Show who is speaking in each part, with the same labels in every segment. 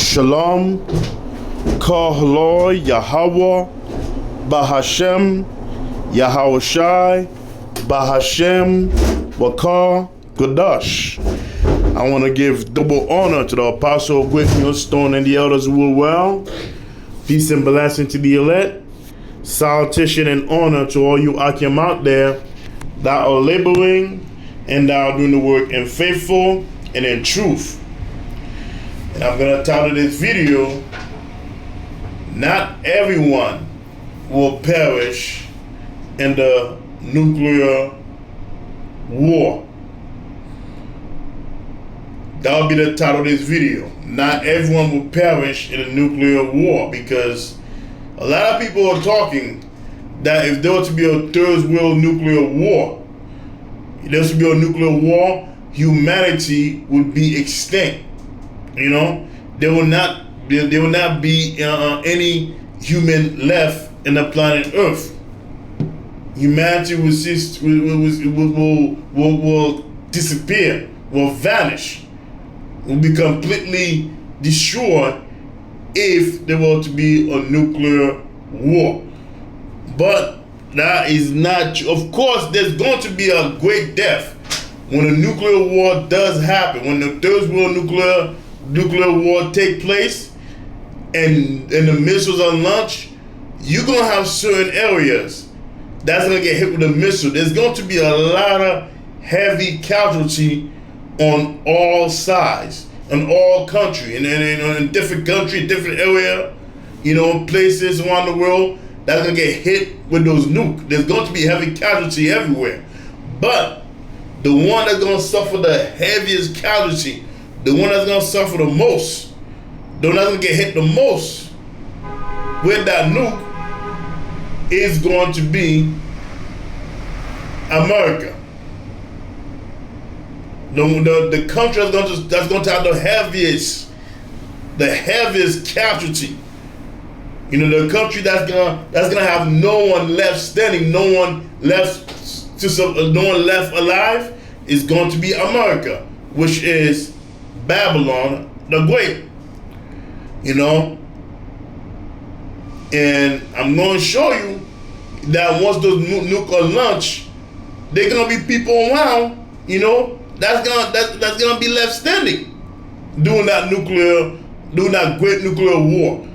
Speaker 1: Shalom, Kahloi, Yahweh, Bahashem, Yahawashi, Bahashem, Wakar, Gadash. I want to give double honor to the Apostle Whitney Stone and the elders who were well. Peace and blessing to the elect. Salutation and honor to all you Akim out there that are laboring and that are doing the work in faithful and in truth. And I'm going to title this video, Not Everyone Will Perish in the Nuclear War. That'll be the title of this video. Not everyone will perish in a nuclear war, because a lot of people are talking that if there were to be a third world nuclear war, if there was to be a nuclear war, humanity would be extinct. You know, there will not be any human left in the planet Earth. Humanity will cease, will disappear, will vanish, will be completely destroyed if there were to be a nuclear war. But that is not true. Of course, there's going to be a great death when a nuclear war does happen. When the third world nuclear war take place and the missiles are launched, you're going to have certain areas that's going to get hit with a missile. There's going to be a lot of heavy casualty on all sides, in all country, and in different country, different area, you know, places around the world that's going to get hit with those nukes. There's going to be heavy casualty everywhere. But the one that's going to suffer the heaviest casualty, the one that's going to suffer the most, the one that's going to get hit the most with that nuke is going to be America. The country that's going to have the heaviest casualty. You know, the country that's gonna have no one left standing, no one left alive is going to be America, which is Babylon the Great. You know, and I'm going to show you that once those nukes are launched, there's gonna be people around, you know, that's gonna be left standing during that great nuclear war.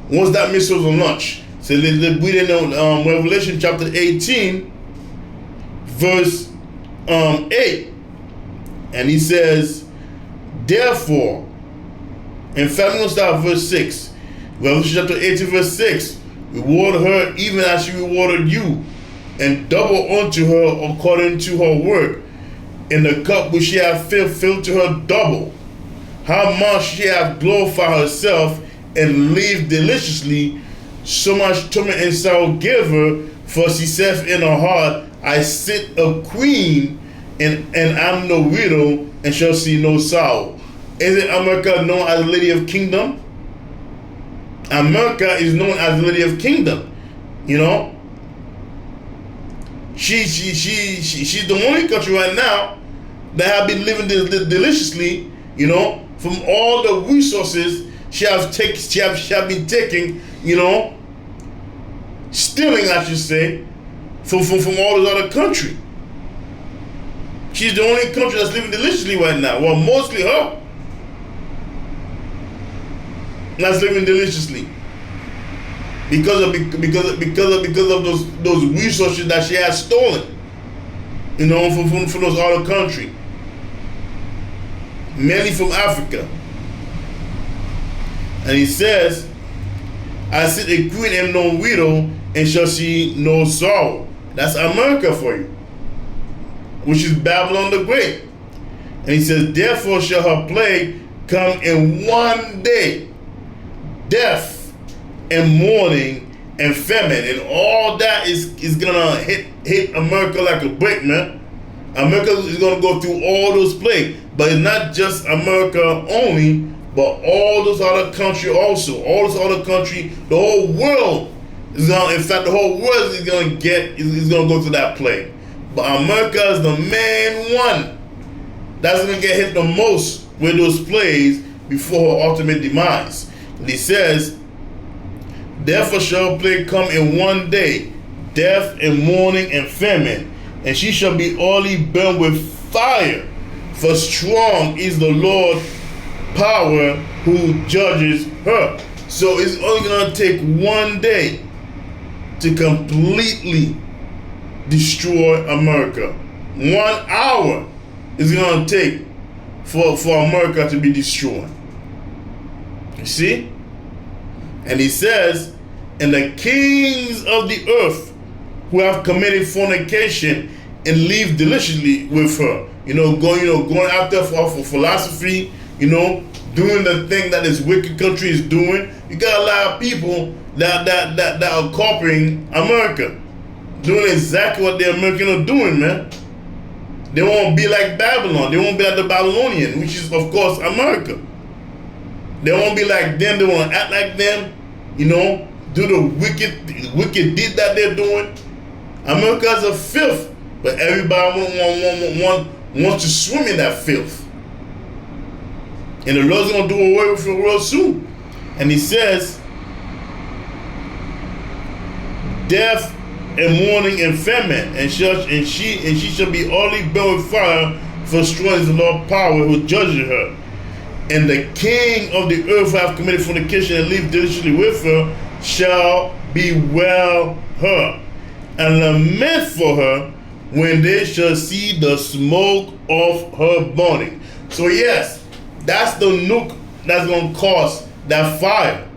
Speaker 1: Once that missiles are launched. So we in Revelation chapter 18, verse 8, and he says, therefore, in fact, we're gonna start at verse 6. Revelation chapter 18, verse 6. Reward her even as she rewarded you, and double unto her according to her work. In the cup which she hath filled to her double. How much she hath glorified herself and lived deliciously, so much torment and sorrow give her, for she saith in her heart, I sit a queen, and am no widow, and shall see no sorrow. Isn't America known as the Lady of Kingdom? America is known as the Lady of Kingdom. You know? She's the only country right now that have been living deliciously, you know, from all the resources she have been taking, you know, stealing, I should say, from all those other countries. She's the only country that's living deliciously right now. Well, mostly her that's living deliciously because of those resources that she has stolen, you know, from those other countries, mainly from Africa. And he says, I sit a queen and no widow, and shall see no sorrow. That's America for you, which is Babylon the Great. And he says, therefore shall her plague come in one day, death and mourning and famine, and all that is gonna hit America like a brick, man. America is gonna go through all those plagues, but it's not just America only, but all those other countries also. All those other countries, the whole world is gonna. In fact, the whole world is gonna go through that plague. But America is the main one that's gonna get hit the most with those plagues, before her ultimate demise. And he says, therefore shall plague come in one day, death and mourning and famine, and she shall be utterly burned with fire. For strong is the Lord power who judges her. So it's only going to take one day to completely destroy America. 1 hour is going to take for America to be destroyed. You see? And he says, and the kings of the earth who have committed fornication and live deliciously with her. Going after for philosophy, doing the thing that this wicked country is doing. You got a lot of people that are copying America, doing exactly what the Americans are doing, man. They won't be like Babylon. They won't be like the Babylonian, which is of course America. They won't be like them. They won't act like them. Do the wicked deed that they're doing. America is a filth, but everybody wants to swim in that filth. And the Lord's going to do away with it real soon. And he says, death and mourning and famine, and she shall be utterly burned with fire, for strong is the Lord power who judges her. And the king of the earth who have committed fornication and live deliciously with her shall bewail her and lament for her when they shall see the smoke of her burning. So yes, that's the nuke that's going to cause that fire.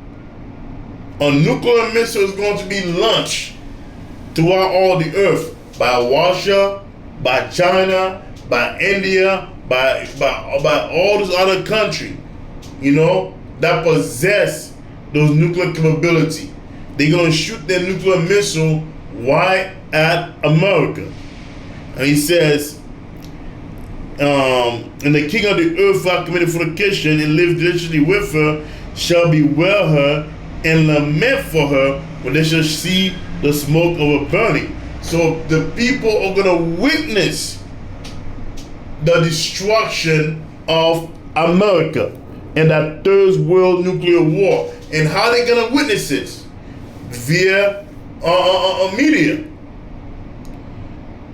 Speaker 1: A nuclear missile is going to be launched throughout all the earth by Russia, by China, by India, by all those other countries, that possess those nuclear capability. They're going to shoot their nuclear missile right at America. And he says, and the king of the earth who have committed fornication and lived deliciously with her shall bewail her and lament for her when they shall see the smoke of her burning. So the people are going to witness the destruction of America and that third world nuclear war. And how they going to witness it? Via media.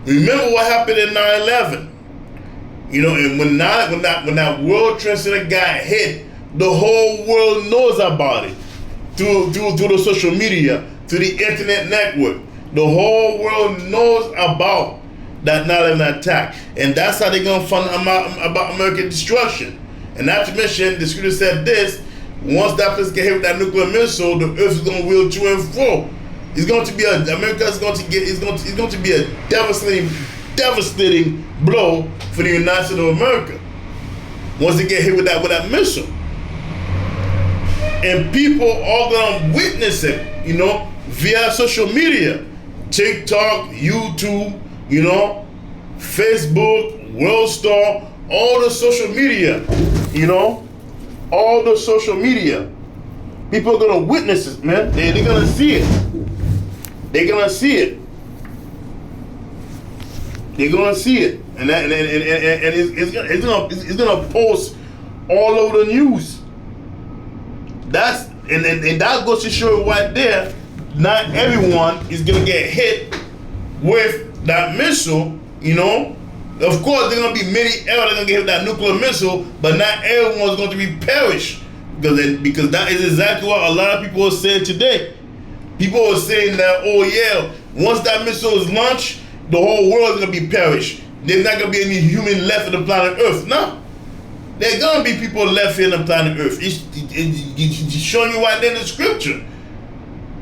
Speaker 1: Remember what happened in 9/11? And when that World Trade Center got hit, the whole world knows about it through the social media, through the internet network. The whole world knows about that 9/11 attack, and that's how they're gonna find about American destruction. And not to mention, the scripture said this: once that place get hit with that nuclear missile, the earth is gonna wheel to and fro. It's going to be America is going to be a devastating blow for the United States of America once they get hit with that missile. And people are going to witness it, via social media, TikTok, YouTube, Facebook, WorldStar, all the social media, all the social media. People are going to witness it, man. They're going to see it. They're gonna see it. They're gonna see it, and it's gonna post all over the news. That's and that goes to show you right there. Not everyone is gonna get hit with that missile. Of course, there are gonna be many errors that are gonna get hit with that nuclear missile, but not everyone's going to be perished because that is exactly what a lot of people are saying today. People are saying that, oh yeah, once that missile is launched, the whole world is going to be perished. There's not going to be any human left on the planet Earth. No. There's going to be people left here on the planet Earth. It's showing you right there in the scripture.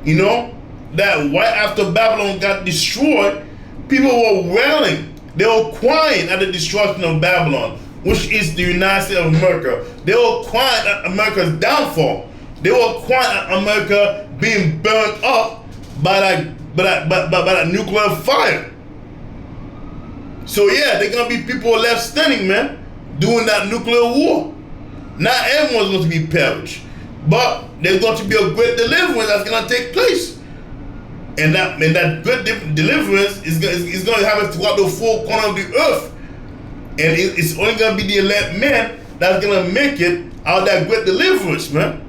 Speaker 1: That right after Babylon got destroyed, people were wailing. They were crying at the destruction of Babylon, which is the United States of America. They were crying at America's downfall. They were crying at America being burned up by that nuclear fire. So yeah, there's gonna be people left standing, man, doing that nuclear war. Not everyone's going to be perished, but there's going to be a great deliverance that's gonna take place. And that great deliverance is going to happen throughout the four corners of the earth. And it's only going to be the elect men that's gonna make it out of that great deliverance, man.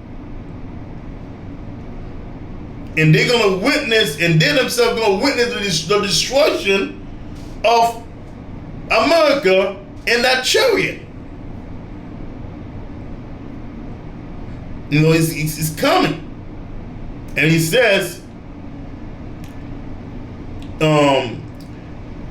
Speaker 1: And they're gonna witness, and they themselves gonna witness the destruction of America in that chariot. You know, it's coming. And he says,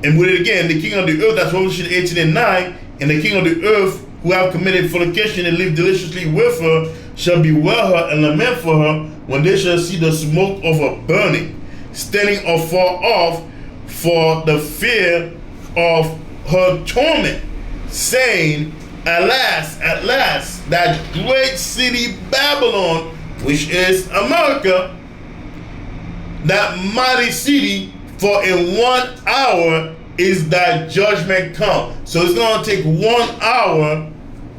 Speaker 1: and with it again, the king of the earth, that's Revelation 18 and 9, and the king of the earth who have committed fornication and live deliciously with her shall bewail her and lament for her when they shall see the smoke of her burning, standing afar off for the fear of her torment, saying, Alas, at last, that great city Babylon, which is America, that mighty city, for in 1 hour is thy judgment come. So it's going to take 1 hour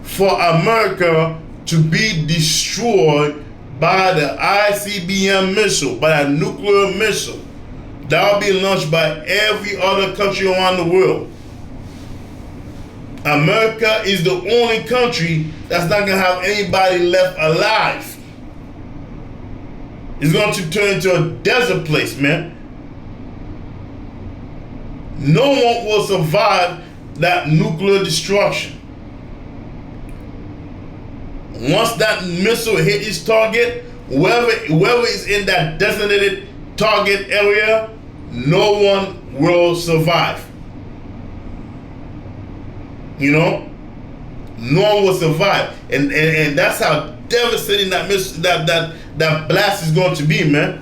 Speaker 1: for America to be destroyed by the ICBM missile, by a nuclear missile that will be launched by every other country around the world. America is the only country that's not going to have anybody left alive. It's going to turn into a desert place, man. No one will survive that nuclear destruction. Once that missile hit its target, whoever is in that designated target area, no one will survive. You know, no one will survive, and that's how devastating that that blast is going to be, man.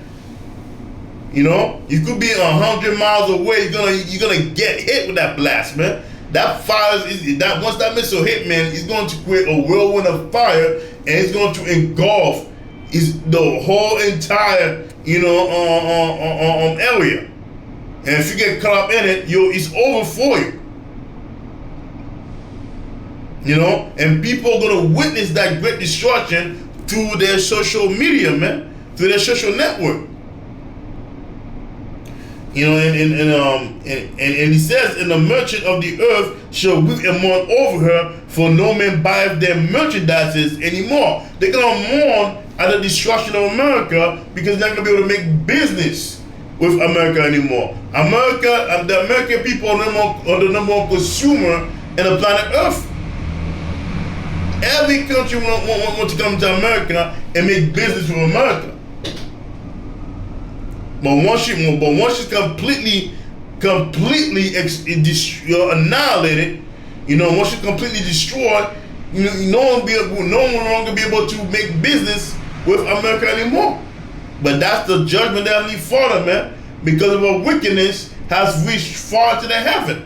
Speaker 1: You know, you could be 100 miles away. You're gonna get hit with that blast, man. That fire that once that missile hit, man, it's going to create a whirlwind of fire, and it's going to engulf the whole entire area. And if you get caught up in it, it's over for you. You know, and people are going to witness that great destruction through their social media, man, through their social network. You know, and he says, and the merchant of the earth shall weep and mourn over her, for no man buyeth their merchandises anymore. They're going to mourn at the destruction of America because they're not going to be able to make business with America anymore. America, the American people are the number one consumer in the planet Earth. Every country want to come to America and make business with America. But once she's completely annihilated, you know, once she's completely destroyed, you know, no one will longer be able to make business with America anymore. But that's the judgment that Heavenly Father, man, because of our wickedness, has reached far to the heaven.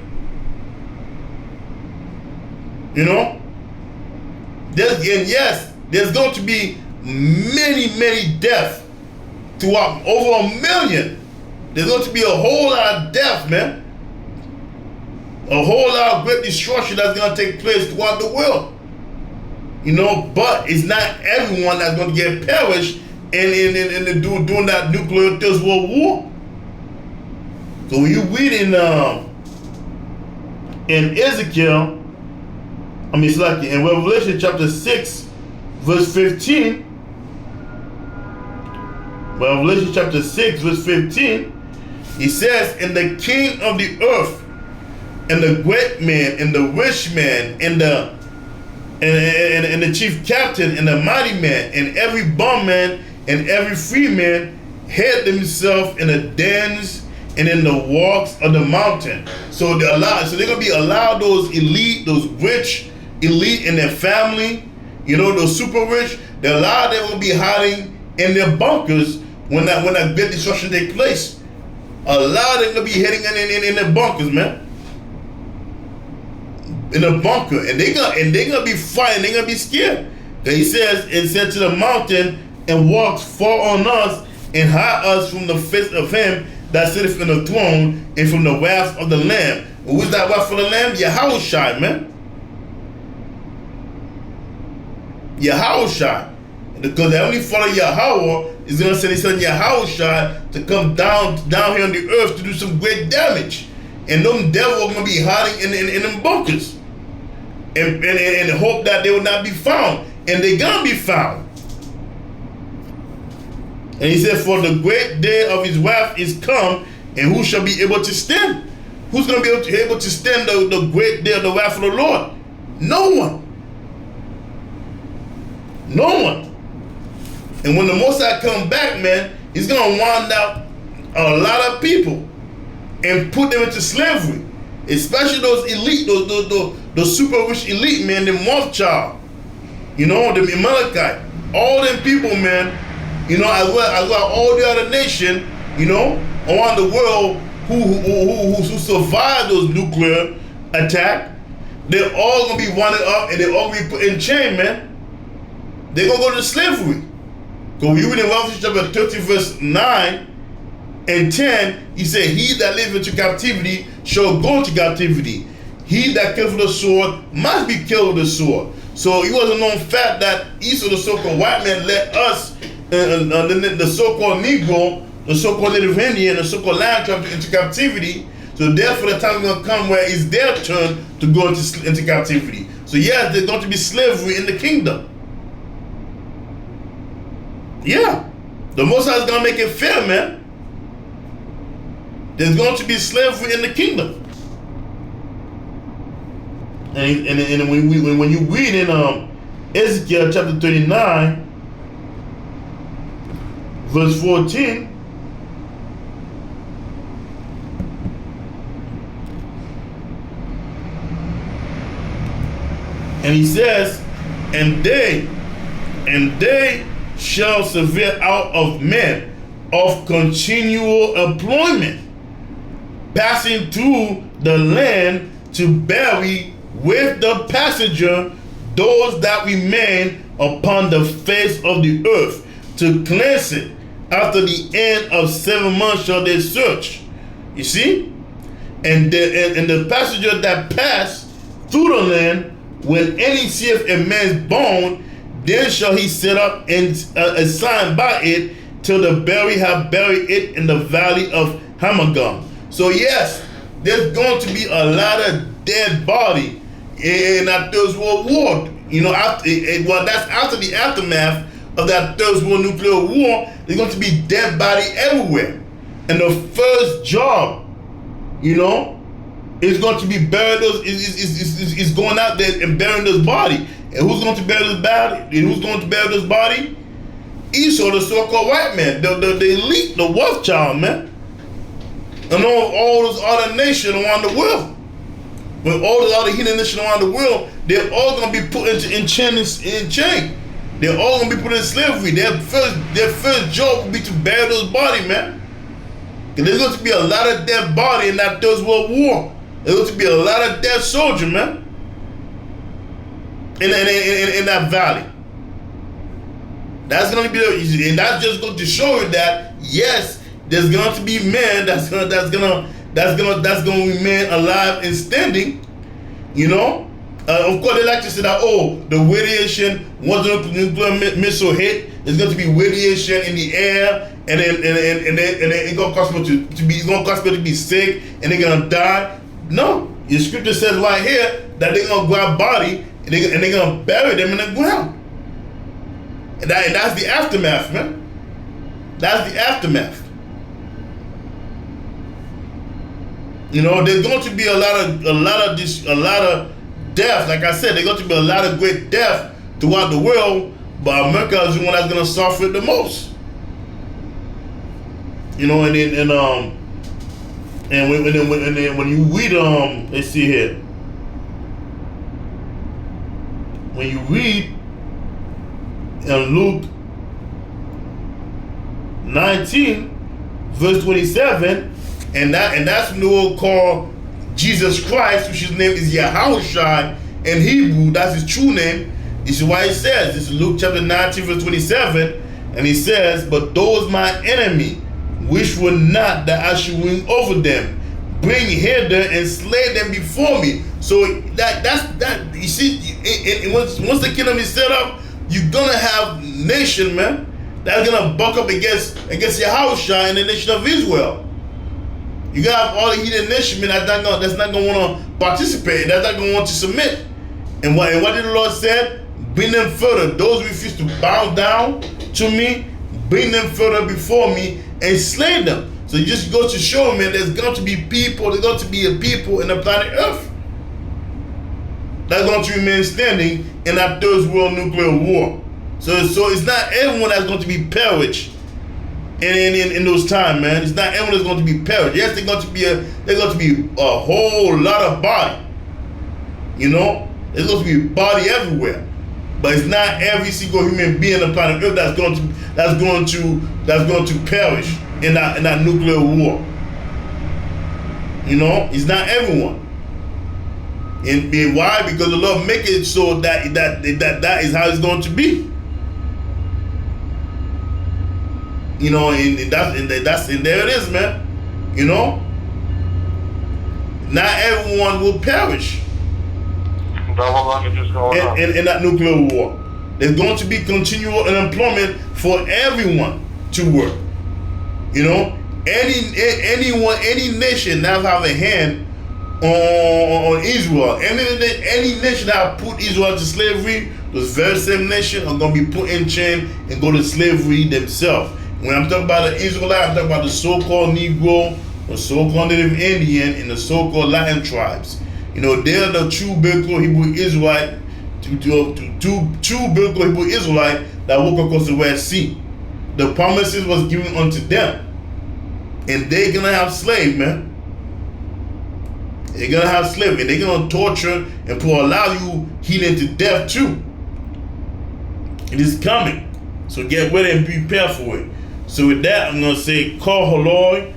Speaker 1: You know? There's going to be many deaths throughout, over 1 million. There's going to be a whole lot of death, man. A whole lot of great destruction that's going to take place throughout the world. You know, but it's not everyone that's going to get perished during that nuclear Third World War. So when you read in Ezekiel, in Revelation chapter 6, verse 15, Revelation chapter 6, verse 15, he says, and the king of the earth, and the great man, and the rich man, and the chief captain, and the mighty man, and every bondman, and every free man, hid themselves in the dens and in the walks of the mountain. So they're gonna be allowed, those elite, those rich elite in their family, you know, those super rich, they're allowed, they will be hiding in their bunkers when that great destruction takes place. A lot of them gonna be hiding in their bunkers, man. In a bunker, and they're gonna be fighting. They're gonna be scared. Then he says, and said to the mountain, and walks far on us, and hide us from the face of him that sitteth in the throne, and from the wrath of the Lamb. Who's that wrath of the Lamb? Yahushua, man. Yahushua. Because the only Father Yahweh is going to send his son Yahushua to come down here on the earth to do some great damage. And them devils are going to be hiding in them bunkers. and hope that they will not be found. And they're going to be found. And he said, for the great day of his wrath is come, and who shall be able to stand? Who's going to be able to stand the great day of the wrath of the Lord? No one. No one. And when the Most High come back, man, he's going to wind out a lot of people and put them into slavery. Especially those elite, those super rich elite, man, the Rothschild, you know, the Amalekite, all them people, man, you know, as well all the other nation, you know, around the world who survived those nuclear attack, they're all gonna be winded up and they're all gonna be put in chain, man. They're gonna go to slavery. Because you read in Revelation chapter 13, verse 9 and 10, he said, he that live into captivity shall go into captivity. He that kills with the sword must be killed with the sword. So it was a known fact that Esau, the so-called white man, let us, the so-called Negro, the so-called Native Indian, the so-called land tribe into captivity. So therefore the time is going to come where it's their turn to go into captivity. So yes, there's going to be slavery in the kingdom. Yeah. The Most High is going to make it fair, man. There's going to be slavery in the kingdom. And when you read in Ezekiel chapter 39, verse 14, and he says, and they shall survey out of men of continual employment, passing through the land to bury with the passenger those that remain upon the face of the earth, to cleanse it. After the end of 7 months shall they search. You see? And the passenger that passed through the land, when any seeth a man's bone, then shall he set up and a sign by it, till the bury have buried it in the valley of Hamagam. So yes, there's going to be a lot of dead body in that Third World War. You know, that's after the aftermath of that Third World Nuclear War. There's going to be dead body everywhere. And the first job, you know, is going to be bury those. Is going out there and burying this body. And who's going to bury this body? And who's going to bury this body? Esau, the so-called white man, the elite, the Rothschild, man. And all those other nations around the world. When all those other heathen nations around the world, they're all going to be put in chain. They're all going to be put in slavery. Their first job will be to bury those bodies, man. And there's going to be a lot of dead body in that Third World War. There's going to be a lot of dead soldiers, man. In that valley. That's going to be, and that's just going to show you that yes, there's going to be men that's going to remain alive and standing. You know, of course they like to say that, oh, the radiation, once the nuclear missile hit, there's going to be radiation in the air, and then it's going to cause people to be sick, and they're going to die. No, the scripture says right here that they're going to grab body and they're going to bury them in the ground. And that's the aftermath, man. That's the aftermath. You know, there's going to be a lot of death. Like I said, there's going to be a lot of great death throughout the world, but America is the one that's going to suffer the most. You know, and when you read let's see here. When you read in Luke 19, verse 27, and that's when they will call Jesus Christ, which his name is Yahushua in Hebrew. That's his true name. This is why he says, this is Luke chapter 19, verse 27, and he says, but those my enemy, which were not that I should win over them, bring hither and slay them before me. So that's you see, once the kingdom is set up, you're gonna have nation, man, that's gonna buck up against Yahushua and the nation of Israel. You gotta have all the heathen nation, man, that's not gonna want to participate, that's not gonna want to submit. And what did the Lord said? Bring them further. Those who refuse to bow down to me, bring them further before me and slay them. So it just goes to show, man, there's going to be people, there's going to be a people in the planet Earth that's going to remain standing in that third world nuclear war. So it's not everyone that's going to be perished in those times, man. It's not everyone that's going to be perished. Yes, there's going to be a whole lot of body. You know, there's going to be body everywhere. But it's not every single human being on the planet Earth that's going to perish in that nuclear war. You know, it's not everyone. And why? Because the Lord make it so that is how it's going to be. You know, and there it is, man. You know, not everyone will perish in that nuclear war. There's going to be continual unemployment for everyone to work. You know, any nation that have a hand on Israel, any nation that put Israel to slavery, those very same nations are going to be put in chain and go to slavery themselves. When I'm talking about the Israelite, I'm talking about the so-called Negro, the so-called Native Indian, and the so-called Latin tribes. You know, they're the true biblical Hebrew Israelite, true biblical Hebrew Israelite that walk across the Red Sea. The promises was given unto them. And they're going to have slaves, man. They're going to have slaves. And they're going to torture and allow you healing to death too. It is coming. So get ready and prepare for it. So with that, I'm going to say, Kol Haloi,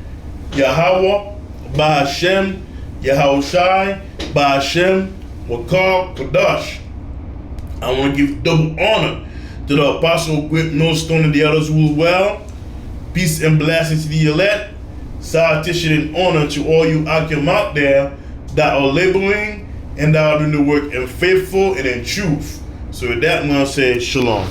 Speaker 1: Yahweh, Bahashem, Yahushai, Bahashem, Wakar, Kadash. I want to give double honor to the apostle, Great Millstone, and the others who are well. Peace and blessings to the elect. Salutation and honor to all you Akim out there that are laboring and that are doing the work and faithful and in truth. So with that, I'm going to say shalom.